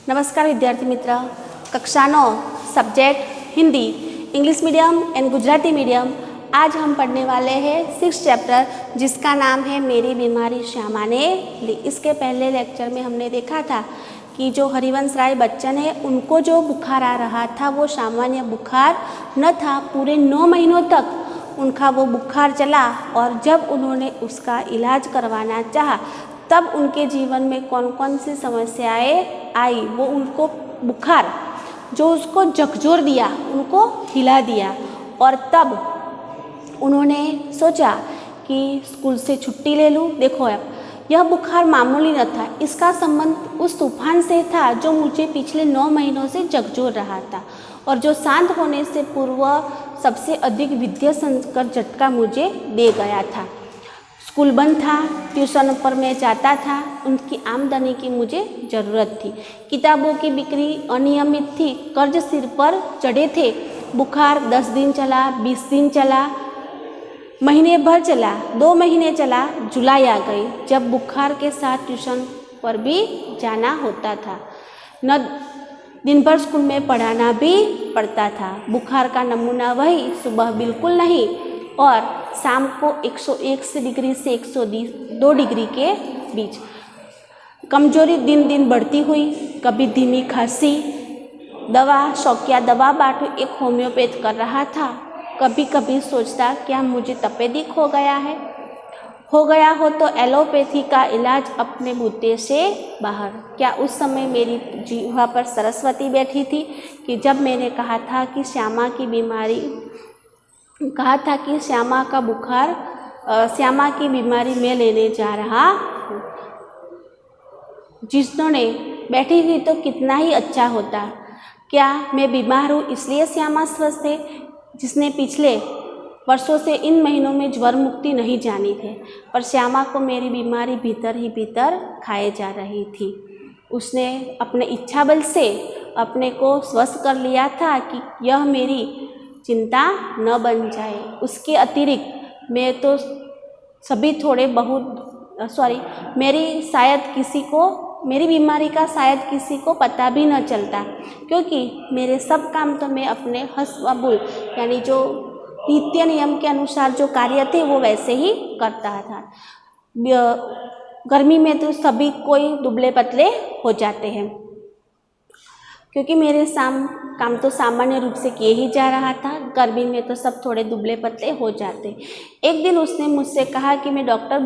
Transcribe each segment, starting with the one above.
नमस्कार विद्यार्थी मित्र, कक्षा 9 subject Hindi, English medium and Gujarati medium. आज हम पढ़ने वाले हैं 6 चैप्टर जिसका नाम है मेरी बीमारी श्यामा ने ली। इसके पहले लेक्चर में हमने देखा था कि जो हरिवंश राय बच्चन है उनको जो बुखार आ रहा था वो सामान्य बुखार न था। पूरे 9 महीनों तक उनका वो बुखार चला और जब उन्होंने उसका इलाज करवाना चाहा तब उनके जीवन में कौन कौन सी समस्याएं आई, वो उनको बुखार जो उसको झकझोर दिया, उनको हिला दिया। और तब उन्होंने सोचा कि स्कूल से छुट्टी ले लूँ। देखो अब यह बुखार मामूली न था, इसका संबंध उस तूफान से था जो मुझे पिछले 9 महीनों से झकझोर रहा था और जो शांत होने से पूर्व सबसे अधिक विद्या संकर झटका मुझे दे गया था। स्कूल बंद था, ट्यूशन पर मैं जाता था, उनकी आमदनी की मुझे ज़रूरत थी। किताबों की बिक्री अनियमित थी, कर्ज सिर पर चढ़े थे। बुखार 10 दिन चला, 20 दिन चला, महीने भर चला, 2 महीने चला, जुलाई आ गई जब बुखार के साथ ट्यूशन पर भी जाना होता था। न दिन भर स्कूल में पढ़ाना भी पड़ता था। बुखार का नमूना वही, सुबह बिल्कुल नहीं और शाम को 101 डिग्री से 102 डिग्री के बीच। कमजोरी दिन दिन बढ़ती हुई, कभी धीमी खांसी, दवा शौकिया दवा बांटू एक होम्योपैथ कर रहा था। कभी कभी सोचता क्या मुझे तपेदिक हो गया हो तो एलोपैथी का इलाज अपने बूते से बाहर। क्या उस समय मेरी जीवा पर सरस्वती बैठी थी कि जब मैंने कहा था कि श्यामा की बीमारी मैं लेने जा रहा हूँ। जिन्होंने बैठी हुई तो कितना ही अच्छा होता। क्या मैं बीमार हूँ इसलिए श्यामा स्वस्थ है? जिसने पिछले वर्षों से इन महीनों में ज्वर मुक्ति नहीं जानी थी, पर श्यामा को मेरी बीमारी भीतर ही भीतर खाए जा रही थी। उसने अपने इच्छा बल से अपने को स्वस्थ कर लिया था कि यह मेरी चिंता न बन जाए। उसके अतिरिक्त मैं तो सभी थोड़े बहुत मेरी बीमारी का शायद किसी को पता भी न चलता, क्योंकि मेरे सब काम तो मैं अपने हस्बुल यानी जो नित्य नियम के अनुसार जो कार्य थे वो वैसे ही करता था। गर्मी में तो सभी कोई दुबले पतले हो जाते हैं, क्योंकि मेरे काम तो सामान्य रूप से किए ही जा रहा था। गर्मी में तो सब थोड़े दुबले पतले हो जाते। एक दिन उसने मुझसे कहा कि मैं डॉक्टर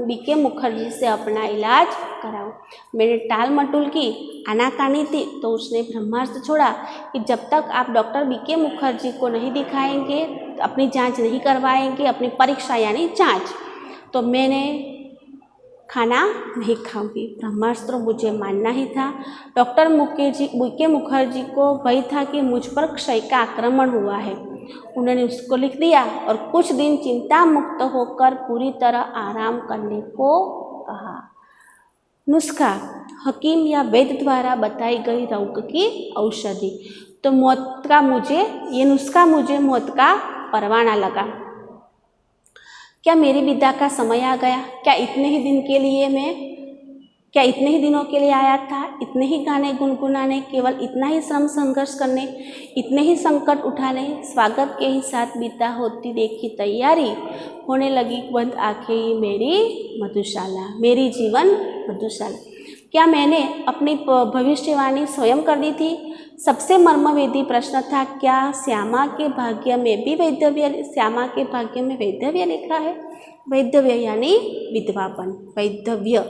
बीके मुखर्जी से अपना इलाज कराऊं। मैंने टाल मटोल की, आनाकानी थी, तो उसने ब्रह्मास्त्र छोड़ा कि जब तक आप डॉक्टर बीके मुखर्जी को नहीं दिखाएंगे, अपनी जांच नहीं करवाएंगे, अपनी परीक्षा यानी जांच, तो मैंने खाना नहीं खाऊंगी। ब्रह्मास्त्र मुझे मानना ही था। डॉक्टर बीके मुखर्जी को भय था कि मुझ पर क्षय का आक्रमण हुआ है। उन्होंने उसको लिख दिया और कुछ दिन चिंता मुक्त होकर पूरी तरह आराम करने को कहा। नुस्खा हकीम या वैद्य द्वारा बताई गई रोग की औषधि। तो ये नुस्खा मुझे मौत का परवाना लगा। क्या मेरी विदा का समय आ गया? क्या इतने ही दिनों के लिए आया था? इतने ही गाने गुनगुनाने, केवल इतना ही श्रम संघर्ष करने, इतने ही संकट उठाने, स्वागत के ही साथ बीता होती देखी तैयारी, होने लगी बंद आंखें ही मेरी जीवन मधुशाला। क्या मैंने अपनी भविष्यवाणी स्वयं कर दी थी? सबसे मर्मवेदी प्रश्न था, क्या श्यामा के भाग्य में वैधव्य लिखा है? वैधव्य यानी विधवापन, वैधव्य।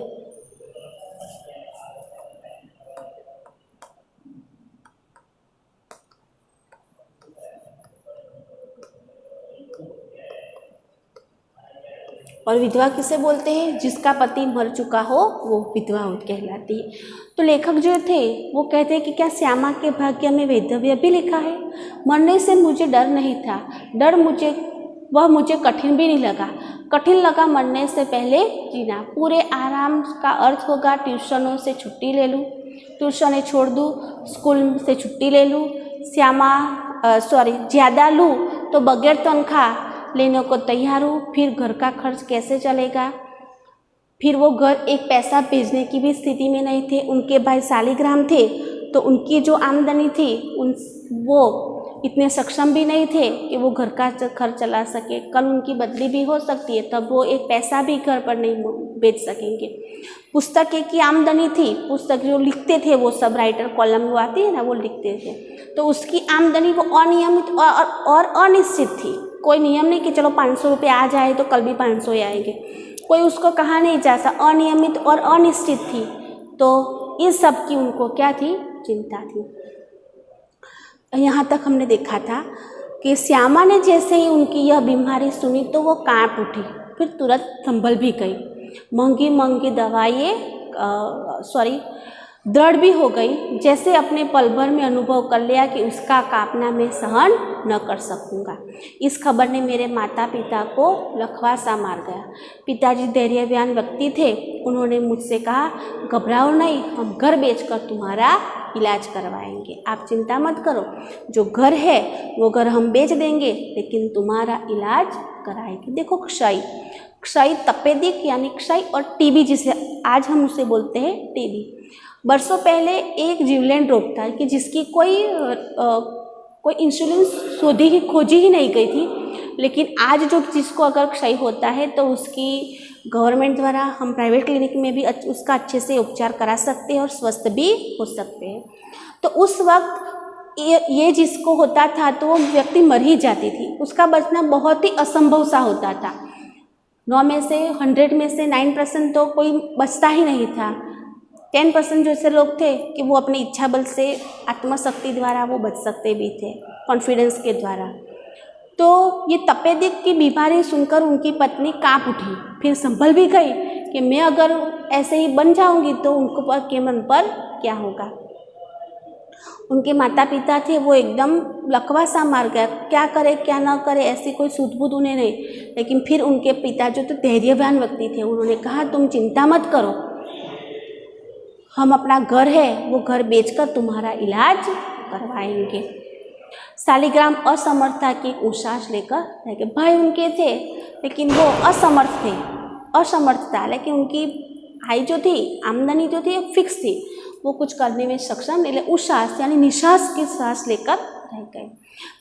और विधवा किसे बोलते हैं? जिसका पति मर चुका हो वो विधवा कहलाती है। तो लेखक जो थे वो कहते हैं कि क्या श्यामा के भाग्य में वैधव्य भी लिखा है? मरने से मुझे डर नहीं था, मुझे कठिन भी नहीं लगा। कठिन लगा मरने से पहले जीना। पूरे आराम का अर्थ होगा ट्यूशनों से छुट्टी ले लूँ, ट्यूशनें छोड़ दूँ, स्कूल से छुट्टी ले लूँ, ज़्यादा लूँ तो बगैर तनख्वाह लेने को तैयार हूँ। फिर घर का खर्च कैसे चलेगा? फिर वो घर एक पैसा भेजने की भी स्थिति में नहीं थे। उनके भाई शालिग्राम थे, तो उनकी जो आमदनी थी वो इतने सक्षम भी नहीं थे कि वो घर का खर्च चला सके। कल उनकी बदली भी हो सकती है, तब वो एक पैसा भी घर पर नहीं बेच सकेंगे। पुस्तकें की आमदनी थी, पुस्तक जो लिखते थे वो सब राइटर कॉलम वो आती है ना, वो लिखते थे, तो उसकी आमदनी वो अनियमित और अनिश्चित थी। कोई नियम नहीं कि चलो 500 रुपये आ जाए तो कल भी 500 ही आएंगे, कोई उसको कहा नहीं जा सकता, अनियमित और अनिश्चित थी। तो इस सब की उनको क्या थी, चिंता थी। यहाँ तक हमने देखा था कि श्यामा ने जैसे ही उनकी यह बीमारी सुनी तो वो कांप उठी, फिर तुरंत संभल भी गई। महंगी महंगी दवाइयाँ दृढ़ भी हो गई, जैसे अपने पल भर में अनुभव कर लिया कि उसका कांपना मैं सहन न कर सकूंगा। इस खबर ने मेरे माता पिता को लखवा सा मार गया। पिताजी धैर्यवान व्यक्ति थे। उन्होंने मुझसे कहा, घबराओ नहीं, हम घर बेचकर तुम्हारा इलाज करवाएंगे, आप चिंता मत करो, जो घर है वो घर हम बेच देंगे, लेकिन तुम्हारा इलाज कराएंगे। देखो, क्षय तपेदिक यानी क्षय और टीबी, जिसे आज हम उसे बोलते हैं टीबी, बरसों पहले एक जीवलेण रोग था कि जिसकी कोई इंसुलिन खोजी ही नहीं गई थी। लेकिन आज जो जिसको अगर क्षय होता है तो उसकी गवर्नमेंट द्वारा हम प्राइवेट क्लिनिक में भी उसका अच्छे से उपचार करा सकते हैं और स्वस्थ भी हो सकते हैं। तो उस वक्त ये जिसको होता था तो वो व्यक्ति मर ही जाती थी, उसका बचना बहुत ही असंभव सा होता था। 100 में से 9% तो कोई बचता ही नहीं था। 10% जो ऐसे लोग थे कि वो अपनी इच्छा बल से, आत्मशक्ति द्वारा वो बच सकते भी थे, कॉन्फिडेंस के द्वारा। तो ये तपेदिक की बीमारी सुनकर उनकी पत्नी कांप उठी, फिर संभल भी गई कि मैं अगर ऐसे ही बन जाऊंगी तो उनको के मन पर क्या होगा। उनके माता पिता थे, वो एकदम लकवा सा मार गया, क्या करे क्या ना करे, ऐसी कोई सूझबूझ उन्हें नहीं। लेकिन फिर उनके पिता जो तो धैर्यवान व्यक्ति थे, उन्होंने कहा, तुम चिंता मत करो, हम अपना घर है वो घर बेचकर तुम्हारा इलाज करवाएंगे। शालिग्राम असमर्थ था कि एक उश्वास लेकर रह गए। भाई उनके थे लेकिन वो असमर्थ था, लेकिन उनकी आय जो थी, आमदनी जो थी फिक्स थी, वो कुछ करने में सक्षम नहीं। उश्वास यानी निश्वास की सांस लेकर रह गए।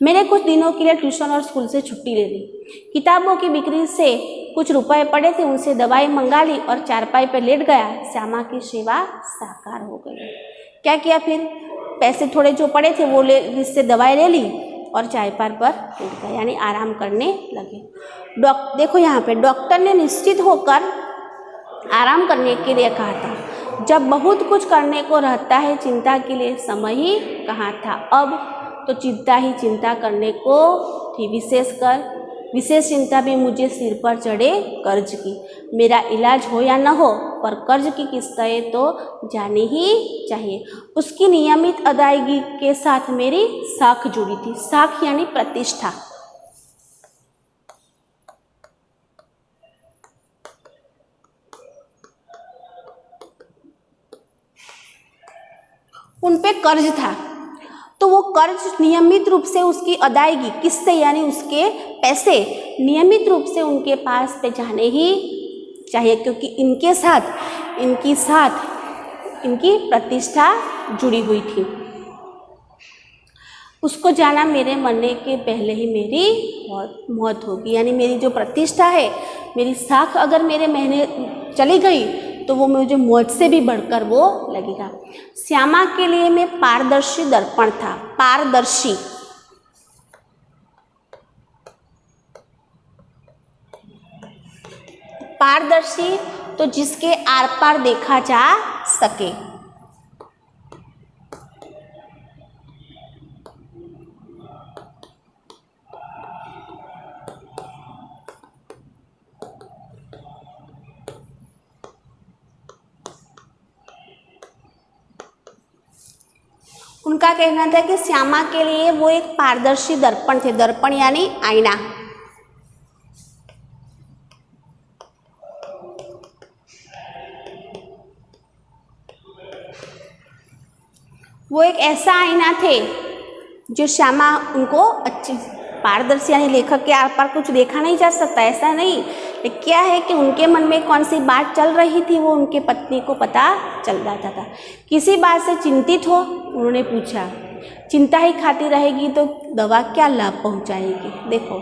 मैंने कुछ दिनों के लिए ट्यूशन और स्कूल से छुट्टी ले ली। किताबों की बिक्री से कुछ रुपए पड़े थे, उनसे दवाई मंगा ली और चारपाई पर लेट गया। श्यामा की सेवा साकार हो गई। क्या किया फिर, पैसे थोड़े जो पड़े थे वो इससे दवाई ले ली और चारपाई पर लेट गया, यानी आराम करने लगे। देखो यहाँ पे डॉक्टर ने निश्चित होकर आराम करने के लिए कहा था। जब बहुत कुछ करने को रहता है, चिंता के लिए समय ही कहाँ था। अब तो चिंता ही चिंता करने को थी। विशेष चिंता भी मुझे सिर पर चढ़े कर्ज की। मेरा इलाज हो या न हो, पर कर्ज की किस्तें तो जानी ही चाहिए। उसकी नियमित अदायगी के साथ मेरी साख जुड़ी थी। साख यानी प्रतिष्ठा। उन पे कर्ज था, तो वो कर्ज नियमित रूप से उसकी अदायगी, किससे, यानी उसके पैसे नियमित रूप से उनके पास पे जाने ही चाहिए, क्योंकि इनके साथ इनकी प्रतिष्ठा जुड़ी हुई थी। उसको जाना मेरे मरने के पहले ही मेरी मौत होगी, यानी मेरी जो प्रतिष्ठा है, मेरी साख अगर मेरे महीने चली गई तो वो मुझे मौत से भी बढ़कर वो लगेगा। श्यामा के लिए मैं पारदर्शी दर्पण था। पारदर्शी तो जिसके आर पार देखा जा सके। उनका कहना था कि श्यामा के लिए वो एक पारदर्शी दर्पण थे। दर्पण यानी आईना। वो एक ऐसा आईना थे जो श्यामा उनको अच्छी, पारदर्शी यानी लेखक के आर पार कुछ देखा नहीं जा सकता, ऐसा नहीं, क्या है कि उनके मन में कौन सी बात चल रही थी वो उनके पत्नी को पता चल जाता था। किसी बात से चिंतित हो, उन्होंने पूछा, चिंता ही खाती रहेगी तो दवा क्या लाभ पहुंचाएगी। देखो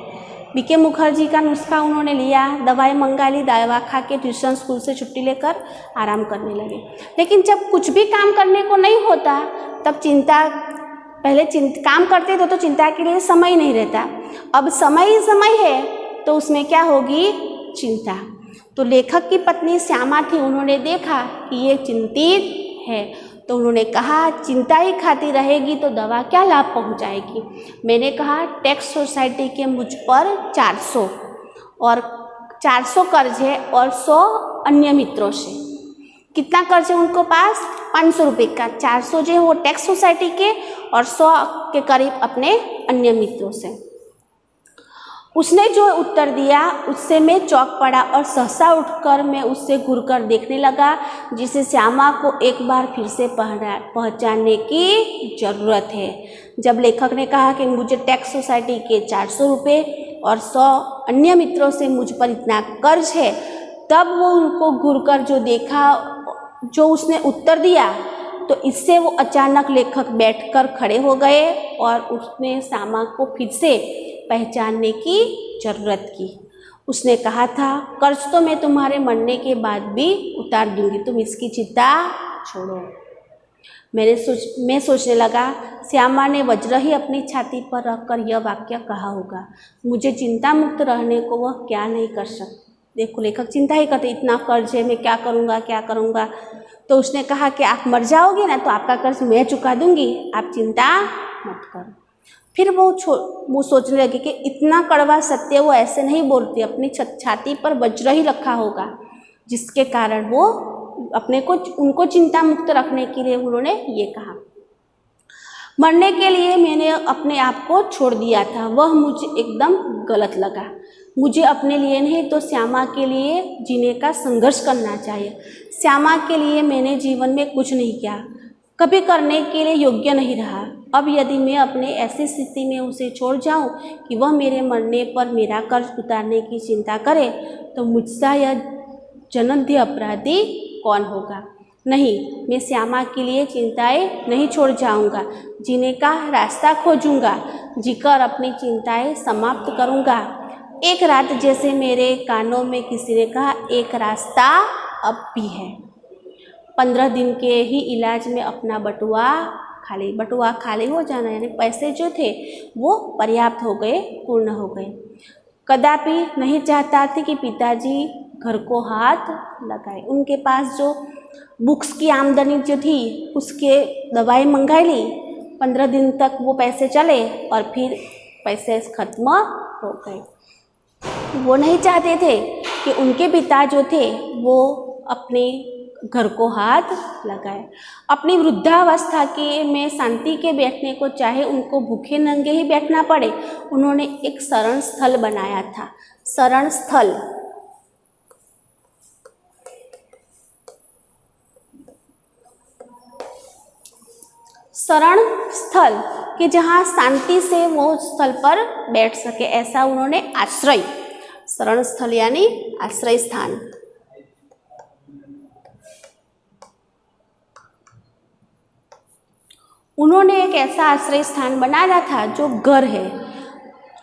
बीके मुखर्जी का नुस्खा उन्होंने लिया, दवाई मंगा ली, दवा खा के ट्यूशन स्कूल से छुट्टी लेकर आराम करने लगे। लेकिन जब कुछ भी काम करने को नहीं होता तब चिंता, पहले काम करते थे तो चिंता के लिए समय नहीं रहता, अब समय ही समय है तो उसमें क्या होगी, चिंता। तो लेखक की पत्नी श्यामा थी, उन्होंने देखा कि ये चिंतित है तो उन्होंने कहा, चिंता ही खाती रहेगी तो दवा क्या लाभ पहुंचाएगी। मैंने कहा, टैक्स सोसाइटी के मुझ पर 400 कर्ज है और 100 अन्य मित्रों से। कितना कर्ज है उनको पास, 500 रुपये का। 400 जो है वो टैक्स सोसाइटी के और 100 के करीब अपने अन्य मित्रों से। उसने जो उत्तर दिया उससे मैं चौंक पड़ा और सहसा उठकर मैं उससे घूरकर देखने लगा, जिसे श्यामा को एक बार फिर से पहचानने की ज़रूरत है। जब लेखक ने कहा कि मुझे टैक्स सोसाइटी के 400 रुपये और 100 अन्य मित्रों से मुझ पर इतना कर्ज है, तब वो उनको घूरकर जो देखा, जो उसने उत्तर दिया, तो इससे वो अचानक लेखक बैठकर खड़े हो गए और उसने श्यामा को फिर से पहचानने की ज़रूरत की। उसने कहा था, कर्ज तो मैं तुम्हारे मरने के बाद भी उतार दूंगी, तुम इसकी चिंता छोड़ो। मैं सोचने लगा, श्यामा ने वज्र ही अपनी छाती पर रखकर यह वाक्य कहा होगा, मुझे चिंता मुक्त रहने को वह क्या नहीं कर सकती। देखो लेखक चिंता ही करते, इतना कर्ज है, मैं क्या करूँगा। तो उसने कहा कि आप मर जाओगे ना तो आपका कर्ज मैं चुका दूंगी, आप चिंता मत करो। फिर वो सोचने लगे कि इतना कड़वा सत्य वो ऐसे नहीं बोलती, अपनी छाती पर वज्र ही रखा होगा, जिसके कारण वो उनको चिंता मुक्त रखने के लिए उन्होंने ये कहा। मरने के लिए मैंने अपने आप को छोड़ दिया था, वह मुझे एकदम गलत लगा। मुझे अपने लिए नहीं तो श्यामा के लिए जीने का संघर्ष करना चाहिए। श्यामा के लिए मैंने जीवन में कुछ नहीं किया, कभी करने के लिए योग्य नहीं रहा। अब यदि मैं अपने ऐसी स्थिति में उसे छोड़ जाऊं कि वह मेरे मरने पर मेरा कर्ज उतारने की चिंता करे, तो मुझसे यह जन्मदि अपराधी कौन होगा। नहीं, मैं श्यामा के लिए चिंताएं नहीं छोड़ जाऊंगा, जीने का रास्ता खोजूंगा, जीकर अपनी चिंताएं समाप्त करूंगा। एक रात जैसे मेरे कानों में किसी ने कहा, एक रास्ता अब भी है। 15 दिन के ही इलाज में अपना बटुआ खाली हो जाना, यानी पैसे जो थे वो पर्याप्त हो गए, पूर्ण हो गए। कदापि नहीं चाहता थे कि पिताजी घर को हाथ लगाए। उनके पास जो बुक्स की आमदनी जो थी उसके दवाई मंगाई ली, 15 दिन तक वो पैसे चले और फिर पैसे खत्म हो गए। वो नहीं चाहते थे कि उनके पिता जो थे वो अपने घर को हाथ लगाए। अपनी वृद्धावस्था के में शांति के बैठने को चाहे उनको भूखे नंगे ही बैठना पड़े, उन्होंने एक शरण स्थल बनाया था। शरण स्थल कि जहाँ शांति से वो स्थल पर बैठ सके, ऐसा उन्होंने आश्रय, शरण स्थल यानी आश्रय स्थान। उन्होंने एक ऐसा आश्रय स्थान बनाया था जो घर है,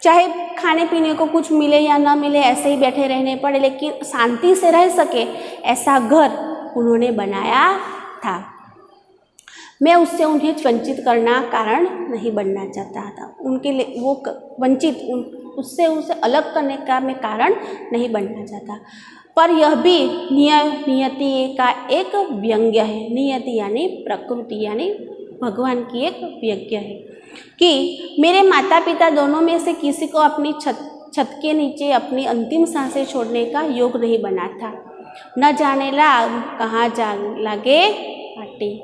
चाहे खाने पीने को कुछ मिले या ना मिले, ऐसे ही बैठे रहने पड़े, लेकिन शांति से रह सके, ऐसा घर उन्होंने बनाया था। मैं उससे उन्हें वंचित करना कारण नहीं बनना चाहता था, उनके लिए वो वंचित उससे उसे अलग करने का मैं कारण नहीं बनना चाहता। पर यह भी नियति का एक व्यंग्य है। नियति यानी प्रकृति यानी भगवान की एक व्यंग्य है कि मेरे माता पिता दोनों में से किसी को अपनी छत के नीचे अपनी अंतिम सांसें छोड़ने का योग नहीं बना था। न जाने राम कहाँ लागे माटी,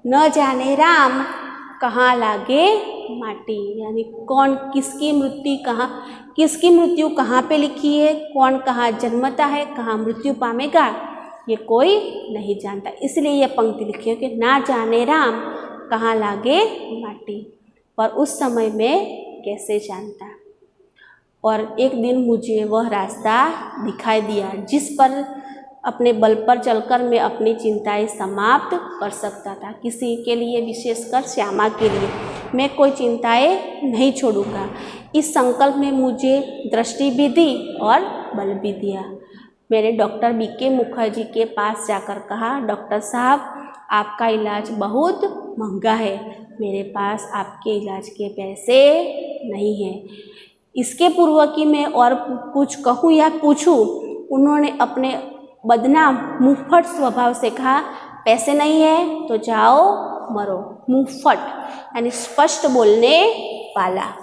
न जाने राम कहाँ लागे माटी, यानी कौन किसकी मृत्यु कहाँ पे लिखी है, कौन कहाँ जन्मता है, कहाँ मृत्यु पामेगा, ये कोई नहीं जानता। इसलिए ये पंक्ति लिखी है कि ना जाने राम कहाँ लागे माटी, पर उस समय में कैसे जानता। और एक दिन मुझे वह रास्ता दिखाई दिया जिस पर अपने बल पर चलकर मैं अपनी चिंताएं समाप्त कर सकता था। किसी के लिए, विशेषकर श्यामा के लिए, मैं कोई चिंताएं नहीं छोड़ूंगा। इस संकल्प ने मुझे दृष्टि भी दी और बल भी दिया। मैंने डॉक्टर बीके मुखर्जी के पास जाकर कहा, डॉक्टर साहब, आपका इलाज बहुत महंगा है, मेरे पास आपके इलाज के पैसे नहीं हैं। इसके पूर्व कि मैं और कुछ कहूँ या पूछूं, उन्होंने अपने बदनाम मुंहफट स्वभाव से कहा, पैसे नहीं है तो जाओ मरो। मुंहफट यानी स्पष्ट बोलने वाला।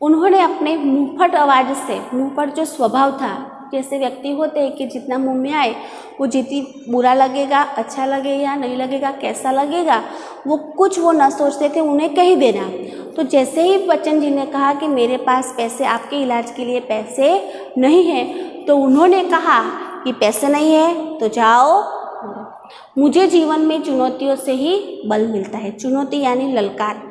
उन्होंने अपने मुंहफट आवाज़ से, मुंहफट जो स्वभाव था, जैसे व्यक्ति होते हैं कि जितना मुंह में आए वो जितनी बुरा लगेगा, अच्छा लगेगा, नहीं लगेगा, कैसा लगेगा, वो कुछ वो न सोचते थे, उन्हें कह देना। तो जैसे ही बच्चन जी ने कहा कि मेरे पास पैसे, आपके इलाज के लिए पैसे नहीं हैं, तो उन्होंने कहा कि पैसे नहीं है तो जाओ। मुझे जीवन में चुनौतियों से ही बल मिलता है। चुनौती यानी ललकार,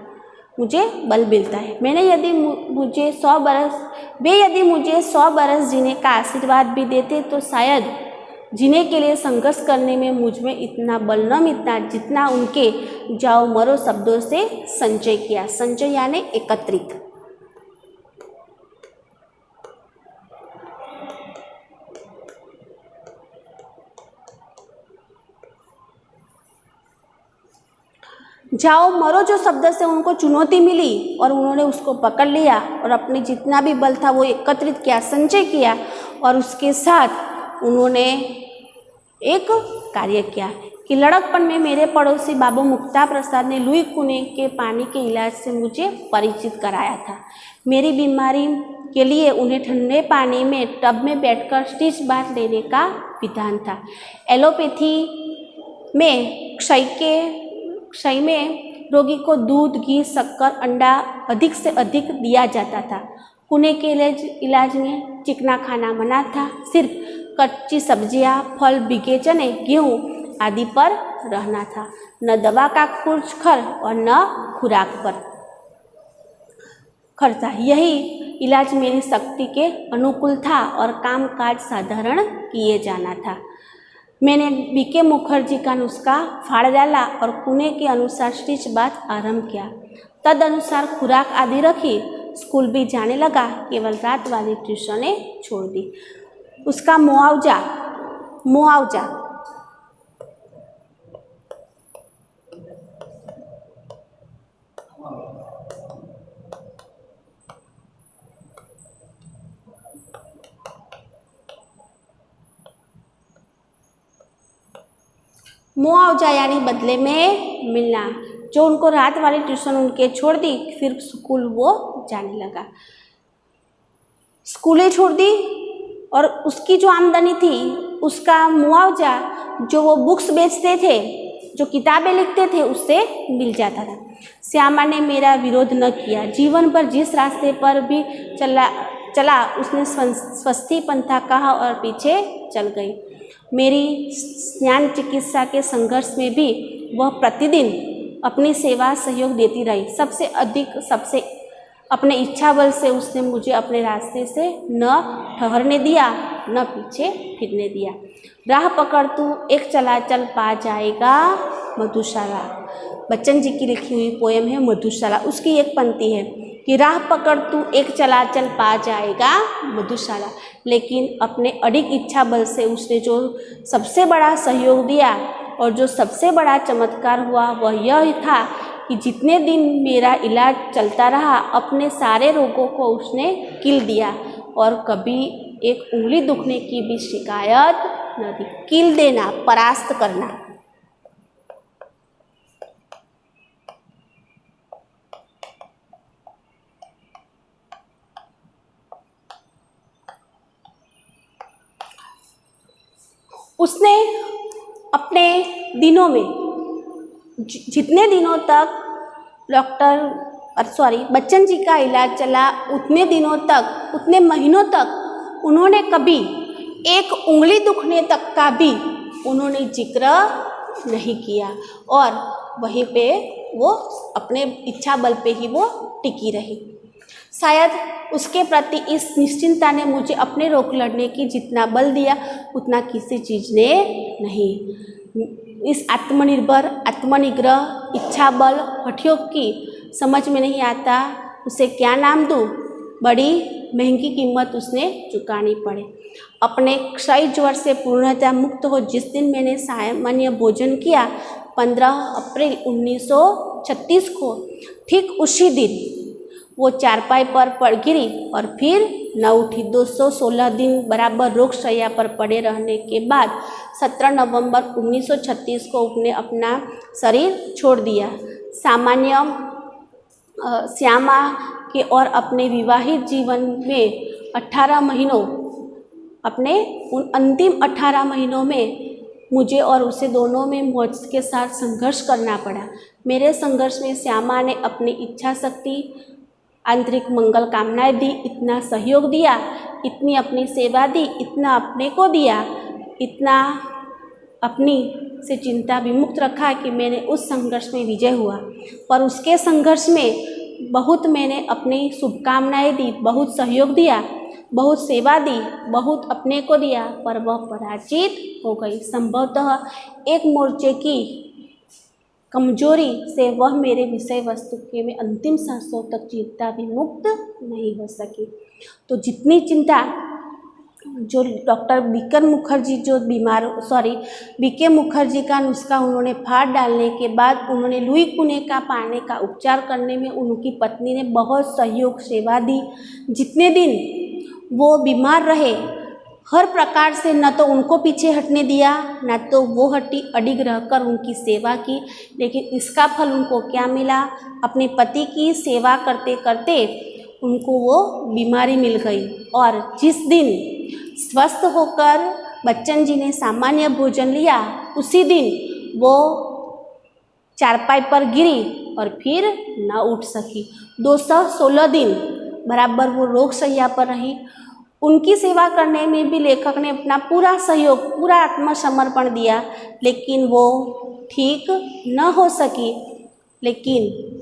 मुझे बल मिलता है। वे यदि मुझे 100 बरस जीने का आशीर्वाद भी देते तो शायद जीने के लिए संघर्ष करने में मुझ में इतना बल न मिलता जितना उनके जाओ मरो शब्दों से संचय किया। संचय यानी एकत्रित। जाओ मरो जो शब्द से उनको चुनौती मिली और उन्होंने उसको पकड़ लिया और अपने जितना भी बल था वो एकत्रित किया, संचय किया, और उसके साथ उन्होंने एक कार्य किया कि लड़कपन में मेरे पड़ोसी बाबू मुक्ता प्रसाद ने लुई कुएं के पानी के इलाज से मुझे परिचित कराया था। मेरी बीमारी के लिए उन्हें ठंडे पानी में टब में बैठकर स्टिच बाथ लेने का विधान था। एलोपैथी में क्षय में रोगी को दूध, घी, शक्कर, अंडा अधिक से अधिक दिया जाता था। कुएं के इलाज में चिकना खाना मना था। सिर्फ कच्ची सब्जियां, फल, भीगे चने, गेहूँ आदि पर रहना था। न दवा का खर्च और न खुराक पर खर्चा। यही इलाज मेरी शक्ति के अनुकूल था और कामकाज साधारण किए जाना था। मैंने बीके मुखर्जी का नुस्खा फाड़ डाला और कुएं के अनुसार स्टिच बाथ आरंभ किया। तद अनुसार खुराक आदि रखी। स्कूल भी जाने लगा, केवल रात वाली ट्यूशनें छोड़ दी। उसका मुआवजा यानी बदले में मिलना। जो उनको रात वाली ट्यूशन उनके छोड़ दी, फिर स्कूल वो जाने लगा। स्कूलें छोड़ दी और उसकी जो आमदनी थी उसका मुआवजा जो वो बुक्स बेचते थे, जो किताबें लिखते थे, उससे मिल जाता था। श्यामा ने मेरा विरोध न किया। जीवन भर जिस रास्ते पर भी चला उसने स्वस्ति पंथा कहा और पीछे चल गई। मेरी ज्ञान चिकित्सा के संघर्ष में भी वह प्रतिदिन अपनी सेवा सहयोग देती रही। सबसे अपने इच्छा बल से उसने मुझे अपने रास्ते से न ठहरने दिया, न पीछे फिरने दिया। राह पकड़ तू एक चला चल पा जाएगा मधुशाला। बच्चन जी की लिखी हुई पोएम है मधुशाला। उसकी एक पंक्ति है कि राह पकड़ तू एक चला चल पा जाएगा मधुशाला। लेकिन अपने अडिग इच्छा बल से उसने जो सबसे बड़ा सहयोग दिया और जो सबसे बड़ा चमत्कार हुआ वह यह था कि जितने दिन मेरा इलाज चलता रहा, अपने सारे रोगों को उसने किल दिया और कभी एक उंगली दुखने की भी शिकायत न दी। किल देना, परास्त करना। उसने अपने दिनों में जितने दिनों तक डॉक्टर बच्चन जी का इलाज चला उतने दिनों तक, उतने महीनों तक उन्होंने कभी एक उंगली दुखने तक का भी उन्होंने जिक्र नहीं किया और वहीं पे वो अपने इच्छा बल पे ही वो टिकी रही। शायद उसके प्रति इस निश्चिंतता ने मुझे अपने रोग लड़ने की जितना बल दिया उतना किसी चीज़ ने नहीं। इस आत्मनिर्भर, आत्मनिग्रह, इच्छा बल, हठयोग की समझ में नहीं आता उसे क्या नाम दूँ। बड़ी महंगी कीमत उसने चुकानी पड़े। अपने क्षय ज्वर से पूर्णतः मुक्त हो जिस दिन मैंने सामान्य भोजन किया 15 अप्रैल 1936 को, ठीक उसी दिन वो चारपाई पर पड़ गिरी और फिर न उठी। 216 दिन बराबर रोग शैया पर पड़े रहने के बाद 17 नवंबर 1936 को उसने अपना शरीर छोड़ दिया। सामान्य श्यामा के और अपने विवाहित जीवन में 18 महीनों, अपने उन अंतिम 18 महीनों में मुझे और उसे दोनों में मौत के साथ संघर्ष करना पड़ा। मेरे संघर्ष में श्यामा ने अपनी इच्छा शक्ति, आंतरिक मंगल कामनाएं दी, इतना सहयोग दिया, इतनी अपनी सेवा दी, इतना अपने को दिया, इतना अपनी से चिंता विमुक्त रखा कि मैंने उस संघर्ष में विजय हुआ। पर उसके संघर्ष में बहुत मैंने अपनी शुभकामनाएं दी, बहुत सहयोग दिया, बहुत सेवा दी, बहुत अपने को दिया, पर वह पराजित हो गई। संभवतः एक मोर्चे की कमजोरी से वह मेरे विषय वस्तु के में अंतिम सांसों तक चिंता भी मुक्त नहीं हो सकी। तो जितनी चिंता जो डॉक्टर बीके मुखर्जी का नुस्खा उन्होंने फाड़ डालने के बाद उन्होंने लुई कुने का पाने का उपचार करने में उनकी पत्नी ने बहुत सहयोग सेवा दी। जितने दिन वो बीमार रहे हर प्रकार से न तो उनको पीछे हटने दिया, न तो वो हटी, अडिग रहकर उनकी सेवा की। लेकिन इसका फल उनको क्या मिला? अपने पति की सेवा करते करते उनको वो बीमारी मिल गई और जिस दिन स्वस्थ होकर बच्चन जी ने सामान्य भोजन लिया उसी दिन वो चारपाई पर गिरी और फिर न उठ सकी। 216 दिन बराबर वो रोग शैया पर रही। उनकी सेवा करने में भी लेखक ने अपना पूरा सहयोग, पूरा आत्मसमर्पण दिया, लेकिन वो ठीक न हो सकी। लेकिन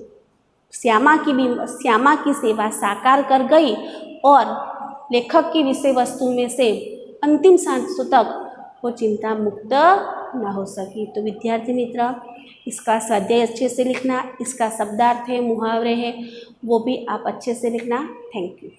श्यामा की सेवा साकार कर गई और लेखक की विषय वस्तु में से अंतिम सांसों तक वो चिंता मुक्त न हो सकी। तो विद्यार्थी मित्र, इसका स्वाध्याय अच्छे से लिखना, इसका शब्दार्थ है, मुहावरे हैं, वो भी आप अच्छे से लिखना। Thank you.